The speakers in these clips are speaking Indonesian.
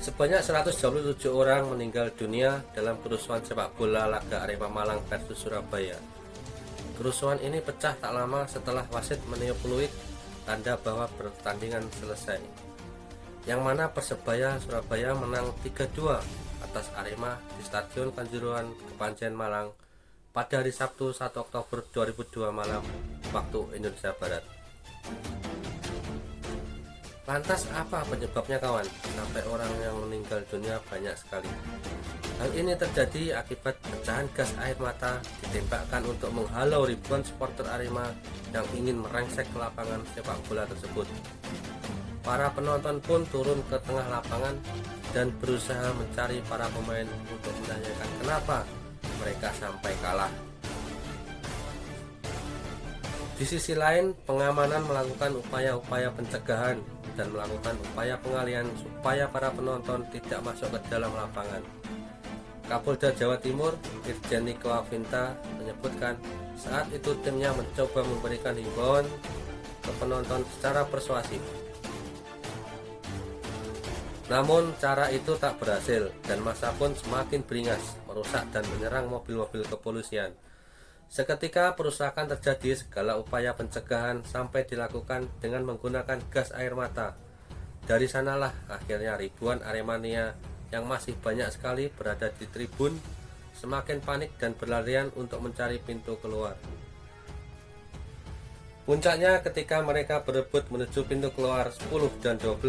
Sebanyak 127 orang meninggal dunia dalam kerusuhan sepak bola laga Arema Malang versus Surabaya. Kerusuhan ini pecah tak lama setelah wasit meniup peluit tanda bahwa pertandingan selesai, yang mana Persebaya Surabaya menang 3-2 atas Arema di Stadion Kanjuruhan, Kepanjen, Malang pada hari Sabtu 1 Oktober 2002 malam waktu Indonesia Barat. Lantas apa penyebabnya kawan? Sampai orang yang meninggal dunia banyak sekali. Hal ini terjadi akibat pecahan gas air mata ditembakkan untuk menghalau ribuan supporter Arema yang ingin merengsek ke lapangan sepak bola tersebut. Para penonton pun turun ke tengah lapangan dan berusaha mencari para pemain untuk menanyakan kenapa mereka sampai kalah. Di sisi lain, pengamanan melakukan upaya-upaya pencegahan dan melakukan upaya pengalihan supaya para penonton tidak masuk ke dalam lapangan. Kapolda Jawa Timur, Irjen Niko Afinta, menyebutkan saat itu timnya mencoba memberikan himbauan ke penonton secara persuasif. Namun cara itu tak berhasil dan massa pun semakin beringas, merusak dan menyerang mobil-mobil kepolisian. Seketika perusakan terjadi, segala upaya pencegahan sampai dilakukan dengan menggunakan gas air mata. Dari sanalah akhirnya ribuan Aremania yang masih banyak sekali berada di tribun semakin panik dan berlarian untuk mencari pintu keluar. Puncaknya ketika mereka berebut menuju pintu keluar 10 dan 12,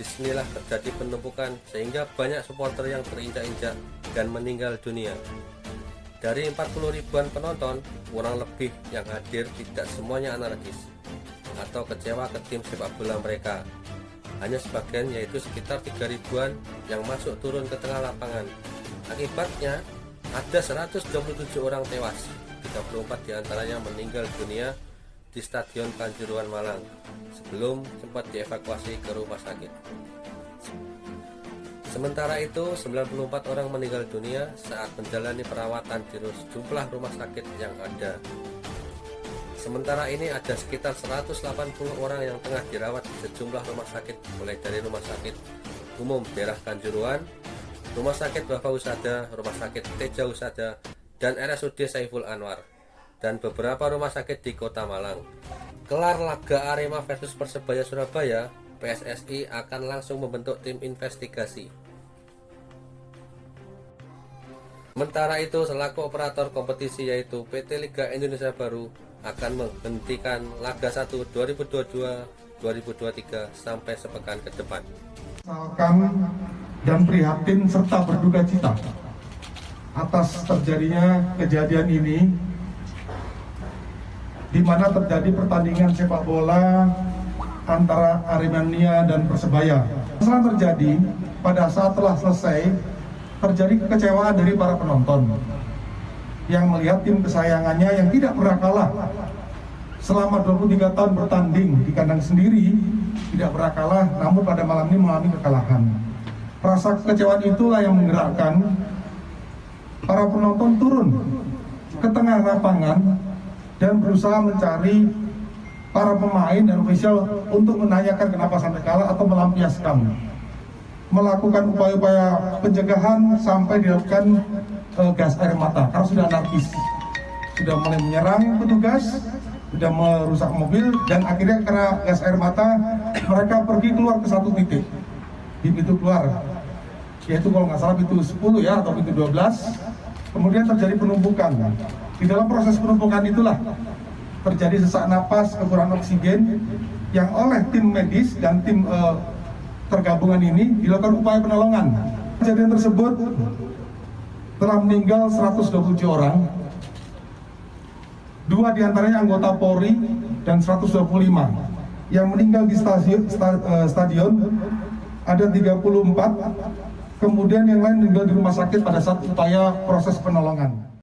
disinilah terjadi penumpukan sehingga banyak supporter yang terinjak-injak dan meninggal dunia. Dari 40 ribuan penonton, kurang lebih yang hadir tidak semuanya anarkis atau kecewa ke tim sepak bola mereka. Hanya sebagian, yaitu sekitar 3 ribuan yang masuk turun ke tengah lapangan. Akibatnya, ada 127 orang tewas, 34 diantaranya meninggal dunia di Stadion Kanjuruhan Malang sebelum sempat dievakuasi ke rumah sakit. Sementara itu, 94 orang meninggal dunia saat menjalani perawatan di sejumlah rumah sakit yang ada. Sementara ini ada sekitar 180 orang yang tengah dirawat di sejumlah rumah sakit, mulai dari Rumah Sakit Umum Daerah Kanjuruhan, Rumah Sakit Wafa Husada, Rumah Sakit Teja Husada, dan RSUD Saiful Anwar, dan beberapa rumah sakit di Kota Malang. Kelar laga Arema versus Persebaya Surabaya, PSSI akan langsung membentuk tim investigasi. Sementara itu, selaku operator kompetisi yaitu PT Liga Indonesia Baru akan menghentikan laga 1 2022-2023 sampai sepekan ke depan. Sesalkan dan prihatin serta berduka cita atas terjadinya kejadian ini, di mana terjadi pertandingan sepak bola antara Aremania dan Persebaya. Masalah terjadi pada saat telah selesai, terjadi kekecewaan dari para penonton yang melihat tim kesayangannya yang tidak pernah kalah selama 23 tahun bertanding di kandang sendiri, tidak pernah kalah, namun pada malam ini mengalami kekalahan. Rasa kekecewaan itulah yang menggerakkan para penonton turun ke tengah lapangan dan berusaha mencari para pemain dan ofisial untuk menanyakan kenapa sampai kalah atau melampiaskan, melakukan upaya-upaya pencegahan sampai dilakukan gas air mata karena sudah anarkis, sudah mulai menyerang petugas, sudah merusak mobil, dan akhirnya karena gas air mata mereka pergi keluar ke satu titik di pintu keluar, yaitu kalau nggak salah pintu 10 ya atau pintu 12. Kemudian terjadi penumpukan. Di dalam proses penumpukan itulah terjadi sesak napas, kekurangan oksigen yang oleh tim medis dan tim tergabungan ini dilakukan upaya penolongan. Kejadian tersebut telah meninggal 127 orang, 2 diantaranya anggota Polri dan 125. Yang meninggal di stadion ada 34, kemudian yang lain meninggal di rumah sakit pada saat upaya proses penolongan.